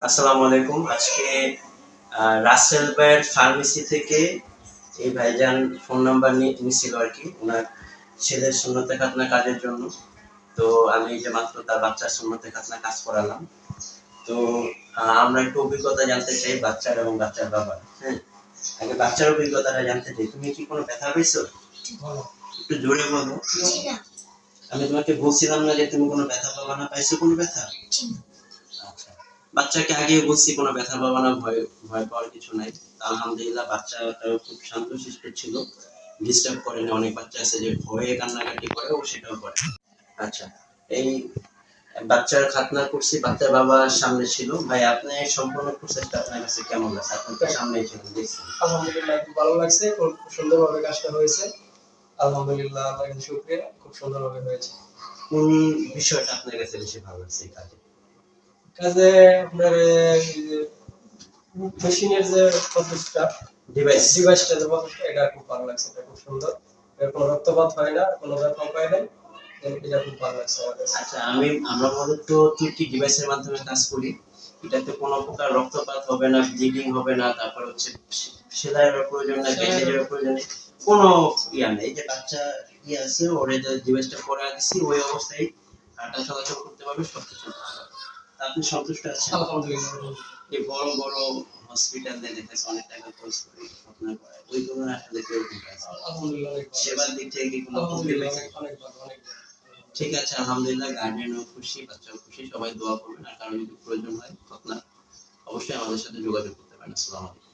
আসসালামু আলাইকুম। আজকে রাসেল ভাইয়ের ফার্মেসি থেকে এই ভাইজান ফোন নাম্বার নিছিল আরকি উনার ছেলের সুন্নতে খাতনা কাজের জন্য। তো আমি এই যে মাত্র তার বাচ্চার সুন্নতে খাতনা কাজ করালাম। তো আমরা একটু অভিজ্ঞতা জানতে চাই বাচ্চার এবং বাচ্চার বাবার। হ্যাঁ? আগে বাচ্চার অভিজ্ঞতাটা জানতে চাই। তুমি কি কোনো ব্যথা পেয়েছো? একটু জোরে বলো। আমি তোমাকে বলছিলাম না যে তুমি কোনো ব্যথা পাবা না, পাইছো কোনো ব্যথা? আচ্ছা। বাচ্চাকে আগেই বলছি কোনো ব্যথা পাবা না, ভয় ভয় পাওয়ার কিছু নাই। আলহামদুলিল্লাহ বাচ্চাটাও খুব শান্তশিষ্ট ছিল। ডিস্টার্ব করেনি। অনেক বাচ্চা আছে যে ভয়ে কান্নাকাটি করে, ও সেটাও করে। আচ্ছা। এই বাচ্চার খাতনা করছি, বাচ্চার বাবা সামনে ছিল। ভাই আপনি সম্পূর্ণ প্রসেসটা আপনার কাছে কেমন লাগছে? আপনি তো সামনেই ছিলেন, দেখছেন। আলহামদুলিল্লাহ খুব ভালো লাগছে, খুব সুন্দরভাবে কাজটা হয়েছে। আলহামদুলিল্লাহ, আল্লাহর কাছে শুকরিয়া, খুব সুন্দরভাবে হয়েছে। কোন বিষয়টা আপনার কাছে বেশি ভালো লাগছে এই কাজে? কাজে আপনার মেশিনের যে প্রসেসটা, ডিভাইসটা যে প্রসেসটা, এটা খুব ভালো লাগছে, এটা খুব সুন্দর। এর কোনো রক্তপাত হয় না, কোনো ব্যথা পায় নাই, এটা খুব ভালো লাগছে আমার কাছে। আচ্ছা, আমরা মূলত 2টি ডিভাইসের মাধ্যমে কাজ করি। এটাতে কোনো প্রকার রক্তপাত হবে না, ব্লিডিং হবে না, তারপর হচ্ছে সেলাইয়ের প্রয়োজন নাই, ব্যান্ডেজের প্রয়োজন নেই, কোনো ইয়া নেই। এই যে বাচ্চা আছে, ওর এই যে ডিভাইসটা পরে দিছি, ওই অবস্থায় হাঁটা চলাচল করতে পারবে, সবকিছু করতে পারবে। তা আপনি সন্তুষ্ট আছেন? আলহামদুলিল্লাহ। এই বড় বড় হসপিটালে দেখেছে অনেক টাকা খরচ করে আপনার করায়, ওই তুলনায় আসলে কিরকম কাজ? আলহামদুলিল্লাহ, সেবার দিক থেকে কি কোনো কমতি পেয়েছেন? অনেক ভালো, অনেক ঠিক আছে, আলহামদুলিল্লাহ গার্ডিয়ানও খুশি, বাচ্চাও খুশি, সবাই দোয়া করবেন। আর কারো যদি প্রয়োজন হয় আপনার অবশ্যই আমাদের সাথে যোগাযোগ করতে পারেন। আসসালামু আলাইকুম।